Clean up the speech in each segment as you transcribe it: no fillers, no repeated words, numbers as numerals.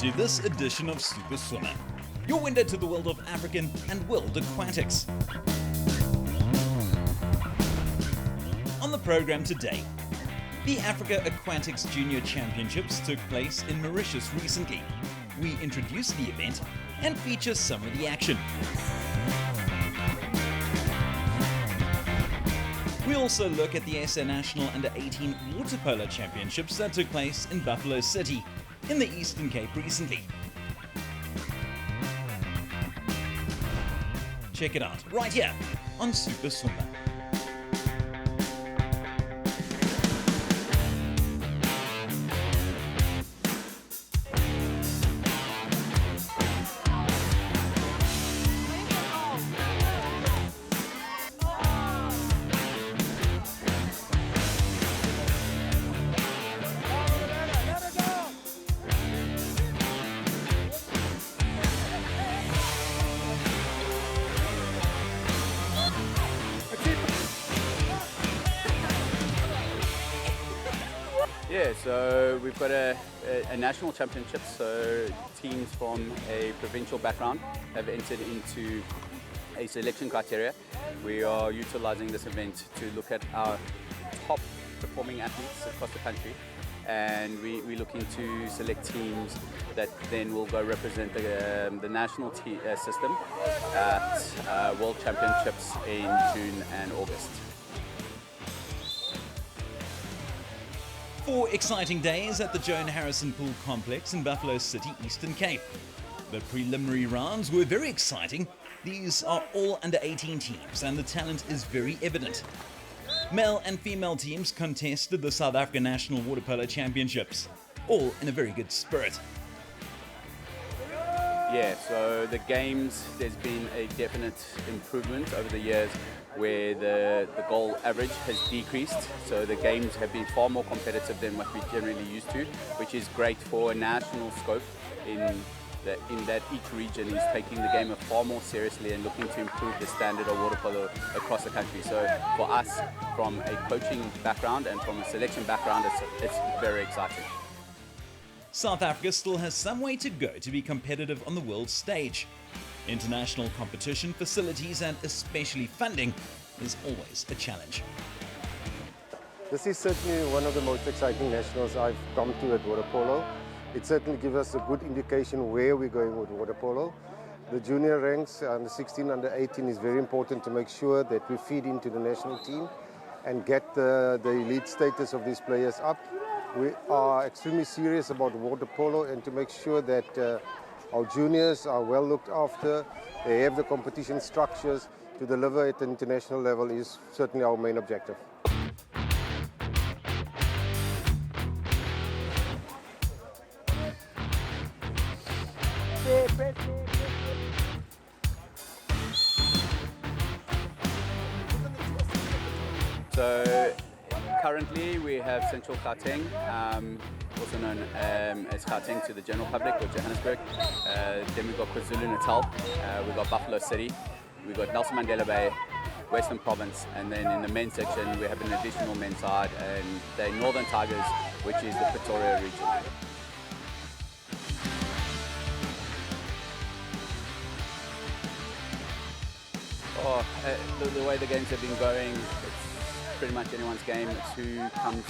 to this edition of Super Swimmer, your window to the world of African and world aquatics. On the program today, the Africa Aquatics Junior Championships took place in Mauritius recently. We introduce the event and feature some of the action. We also look at the SA National Under-18 Water Polo Championships that took place in Buffalo City, in the Eastern Cape recently. Check it out right here on Super Swimmer. Yeah, so we've got a national championship, so teams from a provincial background have entered into a selection criteria. We are utilizing this event to look at our top performing athletes across the country, and we're looking to select teams that then will go represent the national system at World Championships in June and August. 4 exciting days at the Joan Harrison Pool Complex in Buffalo City, Eastern Cape. The preliminary rounds were very exciting. These are all under-18 teams and the talent is very evident. Male and female teams contested the South African National Water Polo Championships, all in a very good spirit. Yeah, so the games, there's been a definite improvement over the years where the goal average has decreased. So the games have been far more competitive than what we generally used to, which is great for a national scope in that each region is taking the game far more seriously and looking to improve the standard of water polo across the country. So for us, from a coaching background and from a selection background, it's very exciting. South Africa still has some way to go to be competitive on the world stage. International competition, facilities and especially funding is always a challenge. This is certainly one of the most exciting nationals I've come to at water polo. It certainly gives us a good indication where we're going with water polo. The junior ranks, under 16, under 18 is very important to make sure that we feed into the national team and get the elite status of these players up. We are extremely serious about water polo and to make sure that our juniors are well looked after, they have the competition structures to deliver at an international level is certainly our main objective. So currently we have Central Gauteng, also known as Gauteng to the general public, or Johannesburg. Then we've got KwaZulu-Natal, we've got Buffalo City, we've got Nelson Mandela Bay, Western Province, and then in the men's section we have an additional men's side, and the Northern Tigers, which is the Pretoria region. The way the games have been going, it's pretty much anyone's game. It's who comes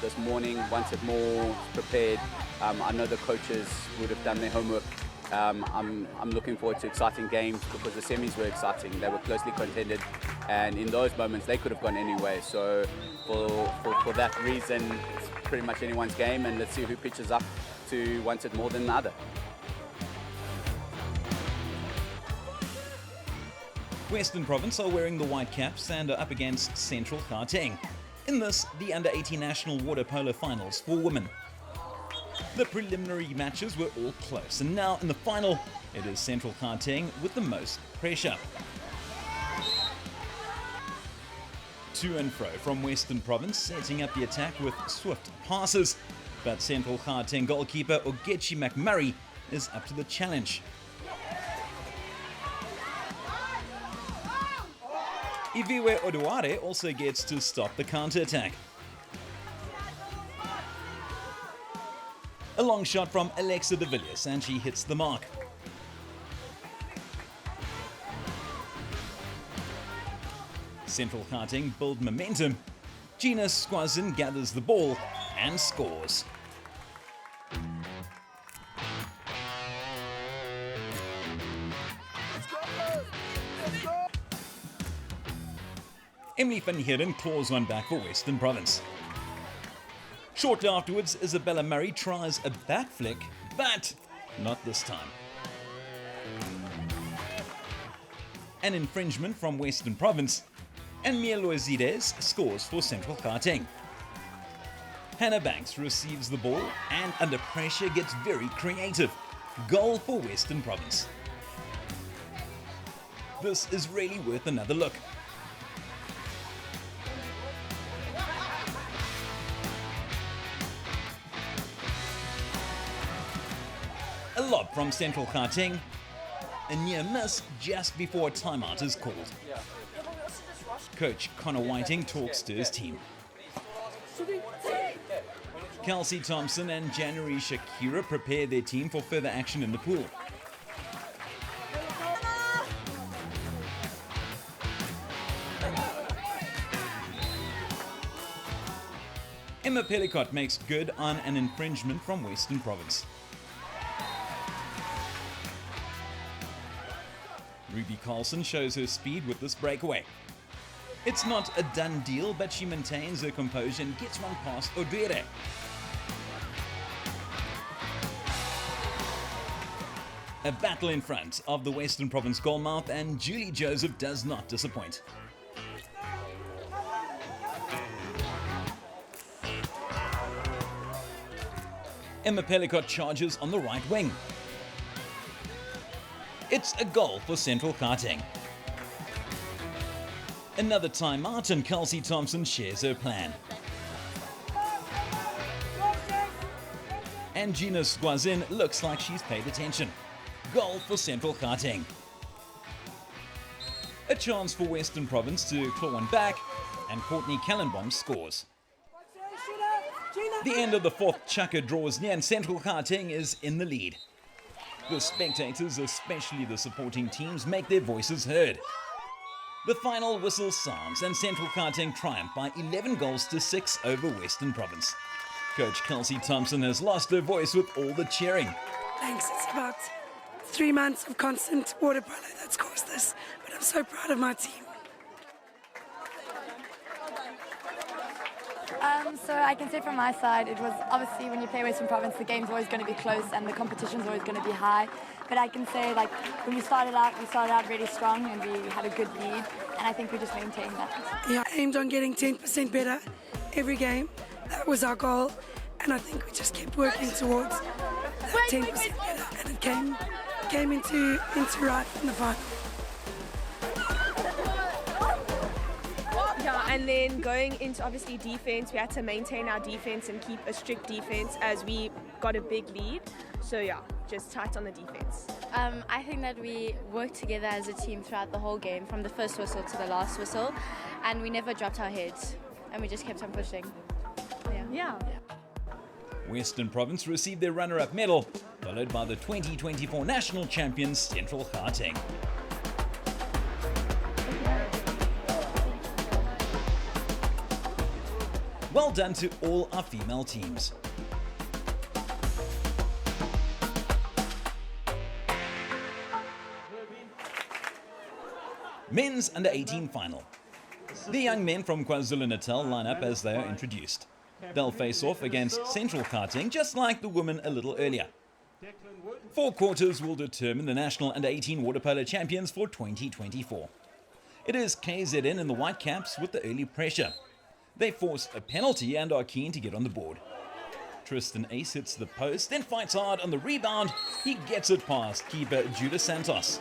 this morning, wants it more prepared. I know the coaches would have done their homework. I'm looking forward to exciting games because the semis were exciting. They were closely contended, and in those moments they could have gone anywhere. So for that reason, it's pretty much anyone's game, and let's see who pitches up to want it more than the other. Western Province are wearing the white caps and are up against Central Gauteng. In this, the Under-18 National Water Polo Finals for women. The preliminary matches were all close, and now in the final, it is Central Gauteng with the most pressure. To and fro from Western Province, setting up the attack with swift passes, but Central Gauteng goalkeeper Ogechi McMurray is up to the challenge. Iviwe Oduare also gets to stop the counter-attack. A long shot from Alexa de Villiers and she hits the mark. Central Gauteng build momentum. Gina Squazin gathers the ball and scores. Emily van Heerden claws one back for Western Province. Shortly afterwards, Isabella Murray tries a back flick, but not this time. An infringement from Western Province, and Mia Loizides scores for Central Gauteng. Hannah Banks receives the ball and under pressure gets very creative. Goal for Western Province. This is really worth another look. A lob from Central Gauteng. A near miss just before a timeout is called. Coach Connor Whiting talks to his team. Kelsey Thompson and January Shakira prepare their team for further action in the pool. Emma Pellicott makes good on an infringement from Western Province. Ruby Carlson shows her speed with this breakaway. It's not a done deal, but she maintains her composure and gets one past Odwere. A battle in front of the Western Province goalmouth, and Julie Joseph does not disappoint. Emma Pellicott charges on the right wing. It's a goal for Central Gauteng. Another timeout and Kelsey Thompson shares her plan. And Gina Squazin looks like she's paid attention. Goal for Central Gauteng. A chance for Western Province to claw one back, and Courtney Kellenbaum scores. The end of the fourth chukker draws near and Central Gauteng is in the lead. The spectators, especially the supporting teams, make their voices heard. The final whistle sounds and Central Gauteng triumph by 11 goals to 6 over Western Province. Coach Kelsey Thompson has lost her voice with all the cheering. Thanks, it's about 3 months of constant water polo that's caused this, but I'm so proud of my team. So I can say from my side, it was obviously when you play Western Province, the game's always going to be close and the competition's always going to be high. But I can say, like, when we started out really strong and we had a good lead, and I think we just maintained that. Yeah, I aimed on getting 10% better every game. That was our goal, and I think we just kept working towards that 10% better, and it came into right in the final. Yeah, and then going into obviously defense, we had to maintain our defense and keep a strict defense as we got a big lead. So yeah, just tight on the defense. I think that we worked together as a team throughout the whole game, from the first whistle to the last whistle, and we never dropped our heads, and we just kept on pushing. Yeah. Western Province received their runner-up medal, followed by the 2024 national champions Central Gauteng. Well done to all our female teams. Men's under-18 final. The young men from KwaZulu-Natal line up as they are introduced. They'll face off against Central Gauteng just like the women a little earlier. 4 quarters will determine the National Under-18 Water Polo Champions for 2024. It is KZN in the Whitecaps with the early pressure. They force a penalty and are keen to get on the board. Tristan Ace hits the post, then fights hard on the rebound. He gets it past keeper Judah Santos.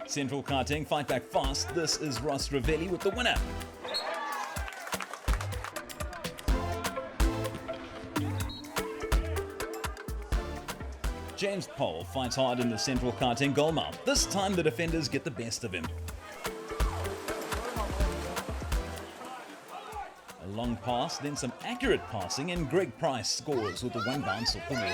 Central Gauteng fight back fast. This is Ross Ravelli with the winner. James Pole fights hard in the central karting goal mouth. This time the defenders get the best of him. A long pass, then some accurate passing, and Greg Price scores with the one bounce off the water.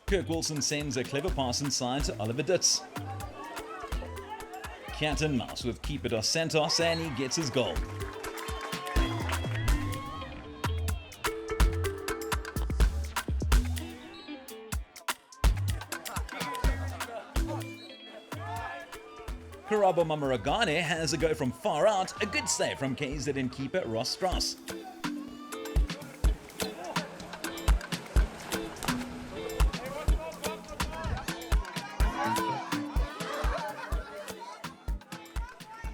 Kirk Wilson sends a clever pass inside to Oliver Ditz. Cat and mouse with keeper Dos Santos, and he gets his goal. Karabo Mamaragane has a go from far out, a good save from KZN keeper Ross Strauss.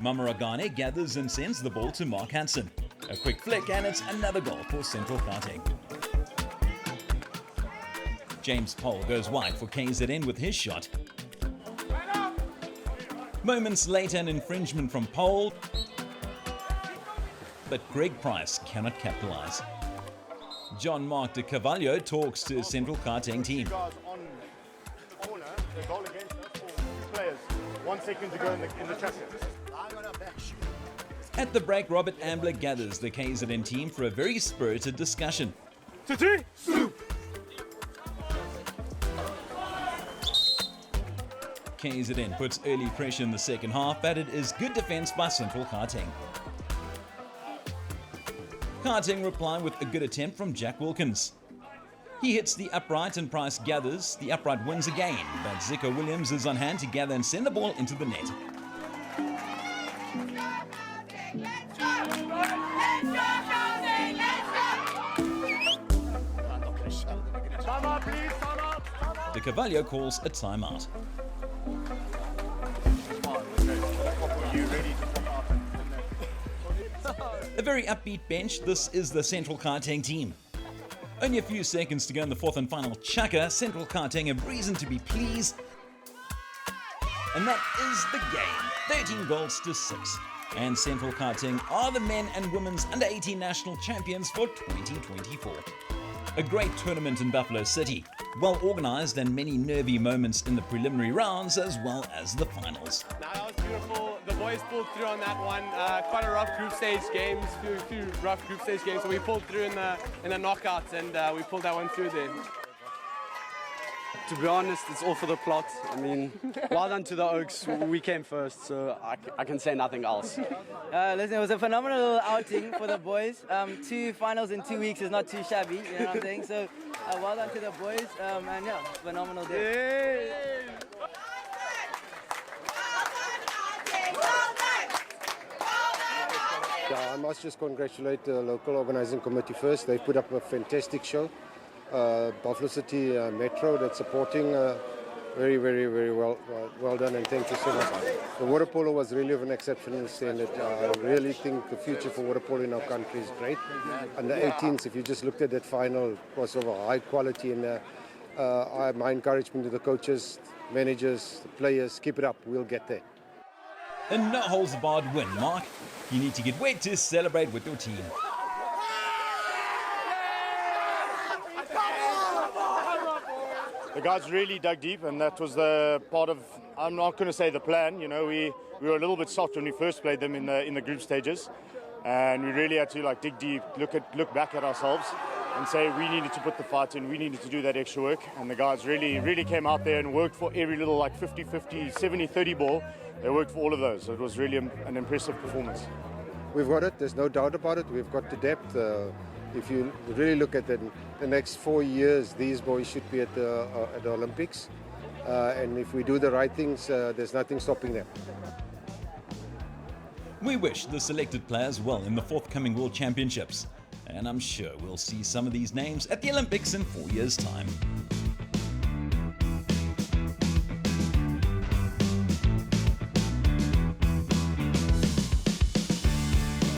Mamaragane gathers and sends the ball to Mark Hansen. A quick flick and it's another goal for Central Karting. James Pole goes wide for KZN with his shot. Moments later, an infringement from Pole, but Greg Price cannot capitalize. John Mark de Carvalho talks to Central Karting team. Guys on corner, the goal against us for 2 players. 1 second to go in the chassis. At the break, Robert Ambler gathers the KZN team for a very spirited discussion. KZN puts early pressure in the second half, but it is good defense by Central Karting. Karting reply with a good attempt from Jack Wilkins. He hits the upright and Price gathers. The upright wins again, but Zico Williams is on hand to gather and send the ball into the net. De Carvalho calls a timeout. A very upbeat bench. This is the Central Karting team. Only a few seconds to go in the fourth and final chukker. Central Karting have reason to be pleased. And that is the game. 13 goals to 6. And Central Karting are the men and women's under-18 national champions for 2024. A great tournament in Buffalo City. Well organised and many nervy moments in the preliminary rounds as well as the finals. That was beautiful. The boys pulled through on that one. Quite a rough group stage games, few rough group stage games. So we pulled through in the knockouts and we pulled that one through there. To be honest, it's all for the plot. I mean, well done to the Oaks. We came first, so I can say nothing else. Listen, it was a phenomenal outing for the boys. 2 finals in 2 weeks is not too shabby, you know what I'm saying? So, well done to the boys, and yeah, phenomenal day. I must just congratulate the local organising committee first. They put up a fantastic show. Buffalo City Metro that's supporting very well done, and thank you so much. The water polo was really of an exceptional standard. I really think the future for water polo in our country is great. And the 18s, if you just looked at that final, was of a high quality, and my encouragement to the coaches, managers, the players, keep it up, we'll get there. A no-holds-barred win, Mark. You need to get wet to celebrate with your team. The guys really dug deep, and that was the part of, I'm not going to say the plan, you know, we were a little bit soft when we first played them in the group stages, and we really had to dig deep, look back at ourselves and say we needed to put the fight in, we needed to do that extra work, and the guys really came out there and worked for every little 50-50, 70-30 ball. They worked for all of those, so it was really an impressive performance. We've got it, there's no doubt about it, we've got the depth. If you really look at the next 4 years, these boys should be at the Olympics. And if we do the right things, there's nothing stopping them. We wish the selected players well in the forthcoming World Championships. And I'm sure we'll see some of these names at the Olympics in 4 years' time.